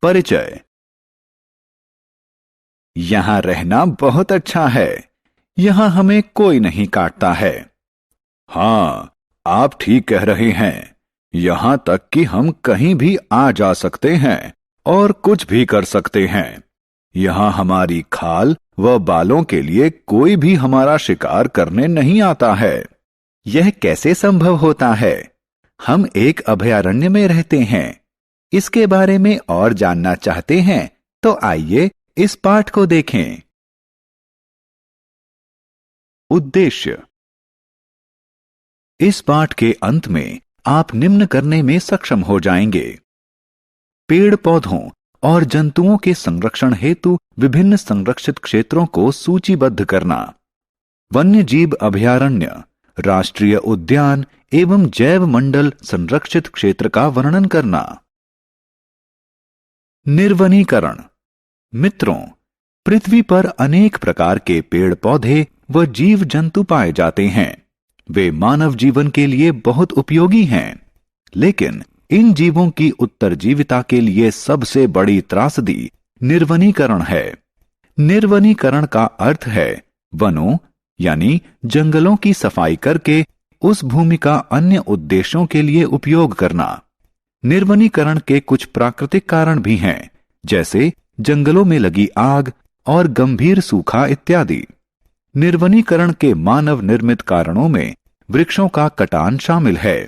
परिचय। यहां रहना बहुत अच्छा है। यहां हमें कोई नहीं काटता है। हां, आप ठीक कह रहे हैं। यहां तक कि हम कहीं भी आ जा सकते हैं और कुछ भी कर सकते हैं। यहां हमारी खाल व बालों के लिए कोई भी हमारा शिकार करने नहीं आता है। यह कैसे संभव होता है? हम एक अभयारण्य में रहते हैं। इसके बारे में और जानना चाहते हैं तो आइए इस पाठ को देखें। उद्देश्य। इस पाठ के अंत में आप निम्न करने में सक्षम हो जाएंगे। पेड़ पौधों और जंतुओं के संरक्षण हेतु विभिन्न संरक्षित क्षेत्रों को सूचीबद्ध करना। वन्य जीव अभयारण्य, राष्ट्रीय उद्यान एवं जैव मंडल संरक्षित क्षेत्र का वर्णन करना। निर्वनीकरण। मित्रों, पृथ्वी पर अनेक प्रकार के पेड़ पौधे व जीव जंतु पाए जाते हैं। वे मानव जीवन के लिए बहुत उपयोगी हैं, लेकिन इन जीवों की उत्तरजीविता के लिए सबसे बड़ी त्रासदी निर्वनीकरण है। निर्वनीकरण का अर्थ है वनों यानी जंगलों की सफाई करके उस भूमि का अन्य उद्देश्यों के लिए उपयोग करना। निर्वनीकरण के कुछ प्राकृतिक कारण भी हैं, जैसे जंगलों में लगी आग और गंभीर सूखा इत्यादि। निर्वनीकरण के मानव निर्मित कारणों में वृक्षों का कटान शामिल है।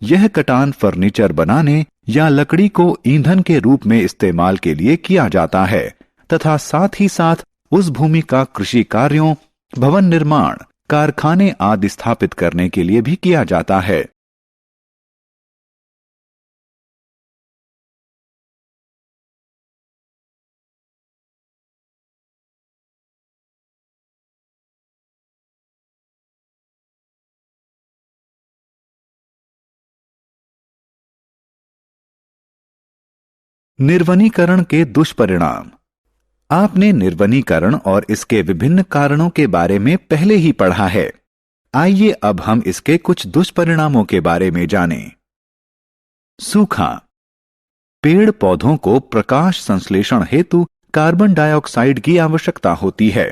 यह कटान फर्नीचर बनाने या लकड़ी को ईंधन के रूप में इस्तेमाल के लिए किया जाता है तथा साथ ही साथ उस भूमि का कृषि कार्यों, भवन निर्माण, कारखाने आदि स्थापित करने के लिए भी किया जाता है। निर्वनीकरण के दुष्परिणाम। आपने निर्वनीकरण और इसके विभिन्न कारणों के बारे में पहले ही पढ़ा है। आइए अब हम इसके कुछ दुष्परिणामों के बारे में जानें। सूखा। पेड़ पौधों को प्रकाश संश्लेषण हेतु कार्बन डाइऑक्साइड की आवश्यकता होती है।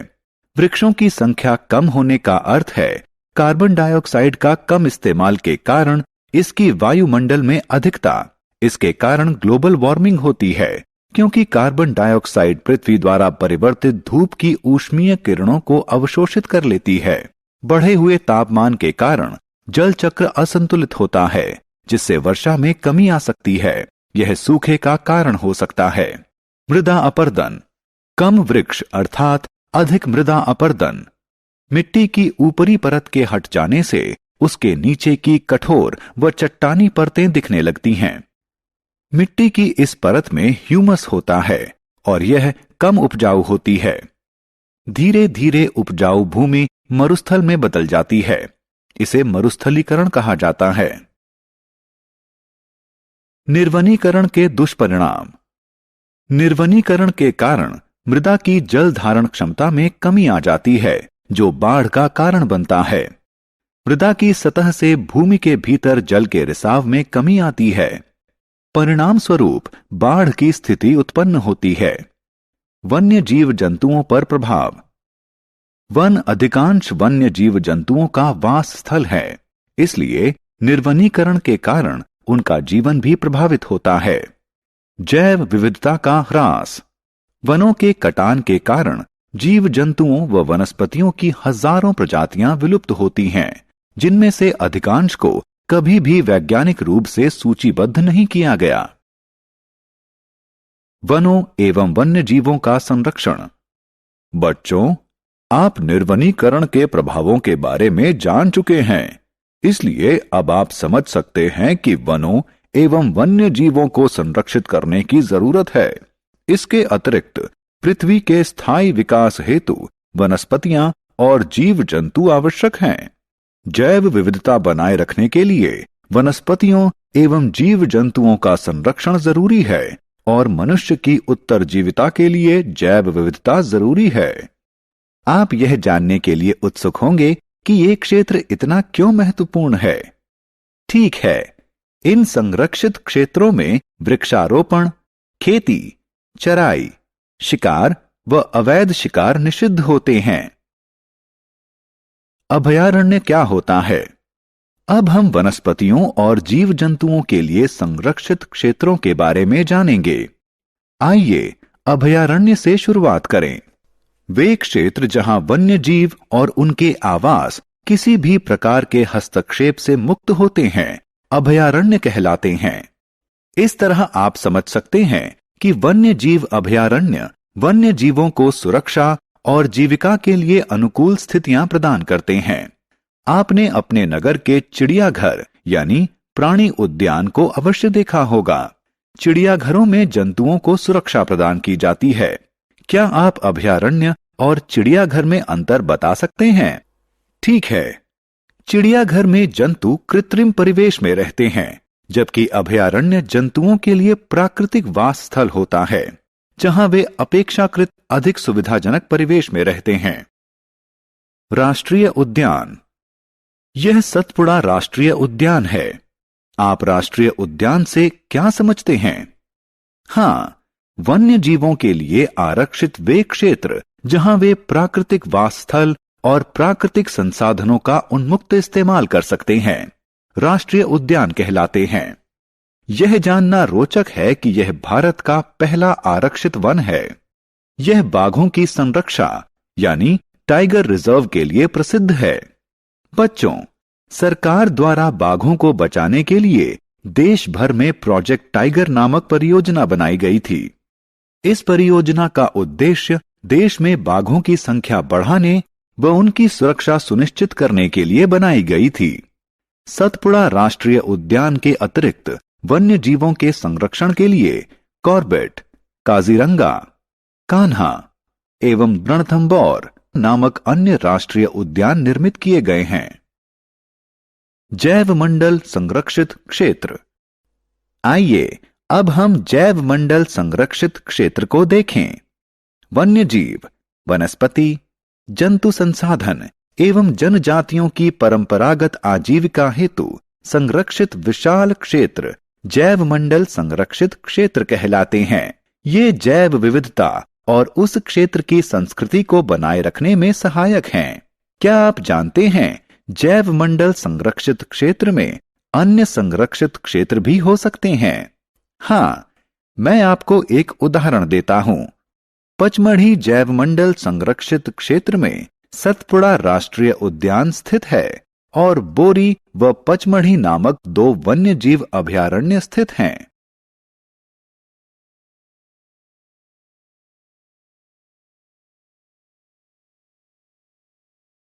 वृक्षों की संख्या कम होने का अर्थ है कार्बन डाइऑक्साइड का कम इस्तेमाल के कारण इसकी वायुमंडल में अधिकता। इसके कारण ग्लोबल वार्मिंग होती है, क्योंकि कार्बन डाइऑक्साइड पृथ्वी द्वारा परिवर्तित धूप की ऊष्मीय किरणों को अवशोषित कर लेती है। बढ़े हुए तापमान के कारण जल चक्र असंतुलित होता है, जिससे वर्षा में कमी आ सकती है। यह सूखे का कारण हो सकता है। मृदा अपरदन। कम वृक्ष अर्थात अधिक मृदा अपरदन। मिट्टी की ऊपरी परत के हट जाने से उसके नीचे की कठोर व चट्टानी परतें दिखने लगती हैं। मिट्टी की इस परत में ह्यूमस होता है और यह कम उपजाऊ होती है। धीरे धीरे उपजाऊ भूमि मरुस्थल में बदल जाती है। इसे मरुस्थलीकरण कहा जाता है। निर्वनीकरण के दुष्परिणाम। निर्वनीकरण के कारण मृदा की जल धारण क्षमता में कमी आ जाती है, जो बाढ़ का कारण बनता है। मृदा की सतह से भूमि के भीतर जल के रिसाव में कमी आती है। परिणाम स्वरूप बाढ़ की स्थिति उत्पन्न होती है। वन्य जीव जंतुओं पर प्रभाव। वन अधिकांश वन्य जीव जंतुओं का वास स्थल है, इसलिए निर्वनीकरण के कारण उनका जीवन भी प्रभावित होता है। जैव विविधता का ह्रास। वनों के कटान के कारण जीव जंतुओं व वनस्पतियों की हजारों प्रजातियां विलुप्त होती हैं, जिनमें से अधिकांश को कभी भी वैज्ञानिक रूप से सूचीबद्ध नहीं किया गया। वनों एवं वन्य जीवों का संरक्षण। बच्चों, आप निर्वनीकरण के प्रभावों के बारे में जान चुके हैं, इसलिए अब आप समझ सकते हैं कि वनों एवं वन्य जीवों को संरक्षित करने की जरूरत है। इसके अतिरिक्त पृथ्वी के स्थायी विकास हेतु वनस्पतियां और जीव जंतु आवश्यक हैं। जैव विविधता बनाए रखने के लिए वनस्पतियों एवं जीव जंतुओं का संरक्षण जरूरी है और मनुष्य की उत्तरजीविता के लिए जैव विविधता जरूरी है। आप यह जानने के लिए उत्सुक होंगे कि ये क्षेत्र इतना क्यों महत्वपूर्ण है। ठीक है, इन संरक्षित क्षेत्रों में वृक्षारोपण, खेती चराई, शिकार व अवैध शिकार निषिद्ध होते हैं। अभयारण्य क्या होता है? अब हम वनस्पतियों और जीव जंतुओं के लिए संरक्षित क्षेत्रों के बारे में जानेंगे। आइए अभयारण्य से शुरुआत करें। वे क्षेत्र जहां वन्य जीव और उनके आवास किसी भी प्रकार के हस्तक्षेप से मुक्त होते हैं, अभयारण्य कहलाते हैं। इस तरह आप समझ सकते हैं कि वन्य जीव अभयारण्य वन्य जीवों को सुरक्षा और जीविका के लिए अनुकूल स्थितियां प्रदान करते हैं। आपने अपने नगर के चिड़ियाघर यानी प्राणी उद्यान को अवश्य देखा होगा। चिड़ियाघरों में जंतुओं को सुरक्षा प्रदान की जाती है। क्या आप अभयारण्य और चिड़ियाघर में अंतर बता सकते हैं? ठीक है, चिड़ियाघर में जंतु कृत्रिम परिवेश में रहते हैं, जबकि अभयारण्य जंतुओं के लिए प्राकृतिक वास स्थल होता है, जहां वे अपेक्षाकृत अधिक सुविधाजनक परिवेश में रहते हैं। राष्ट्रीय उद्यान। यह सतपुड़ा राष्ट्रीय उद्यान है। आप राष्ट्रीय उद्यान से क्या समझते हैं? हाँ, वन्य जीवों के लिए आरक्षित वे क्षेत्र जहां वे प्राकृतिक वास स्थल और प्राकृतिक संसाधनों का उन्मुक्त इस्तेमाल कर सकते हैं, राष्ट्रीय उद्यान कहलाते हैं। यह जानना रोचक है कि यह भारत का पहला आरक्षित वन है। यह बाघों की संरक्षा यानी टाइगर रिजर्व के लिए प्रसिद्ध है। बच्चों, सरकार द्वारा बाघों को बचाने के लिए देश भर में प्रोजेक्ट टाइगर नामक परियोजना बनाई गई थी। इस परियोजना का उद्देश्य देश में बाघों की संख्या बढ़ाने व उनकी सुरक्षा सुनिश्चित करने के लिए बनाई गई थी। सतपुड़ा राष्ट्रीय उद्यान के अतिरिक्त वन्य जीवों के संरक्षण के लिए कॉर्बेट, काजीरंगा, कान्हा एवं रणथंबोर नामक अन्य राष्ट्रीय उद्यान निर्मित किए गए हैं। जैव मंडल संरक्षित क्षेत्र। आइए अब हम जैव मंडल संरक्षित क्षेत्र को देखें। वन्य जीव, वनस्पति, जंतु संसाधन एवं जनजातियों की परंपरागत आजीविका हेतु संरक्षित विशाल क्षेत्र जैव मंडल संरक्षित क्षेत्र कहलाते हैं। ये जैव विविधता और उस क्षेत्र की संस्कृति को बनाए रखने में सहायक हैं। क्या आप जानते हैं जैव मंडल संरक्षित क्षेत्र में अन्य संरक्षित क्षेत्र भी हो सकते हैं? हाँ, मैं आपको एक उदाहरण देता हूं। पचमढ़ी जैव मंडल संरक्षित क्षेत्र में सतपुड़ा राष्ट्रीय उद्यान स्थित है और बोरी व पचमढ़ी नामक 2 वन्य जीव अभयारण्य स्थित हैं।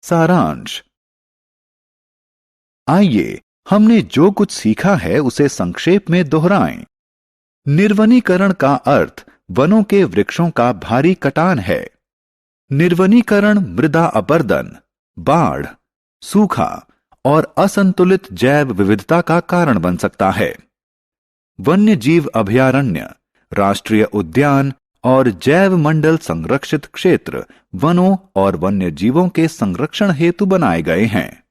सारांश। आइए हमने जो कुछ सीखा है उसे संक्षेप में दोहराएं। निर्वनीकरण का अर्थ वनों के वृक्षों का भारी कटान है। निर्वनीकरण मृदा अपरदन, बाढ़, सूखा और असंतुलित जैव विविधता का कारण बन सकता है। वन्य जीव अभयारण्य, राष्ट्रीय उद्यान और जैव मंडल संरक्षित क्षेत्र वनों और वन्य जीवों के संरक्षण हेतु बनाए गए हैं।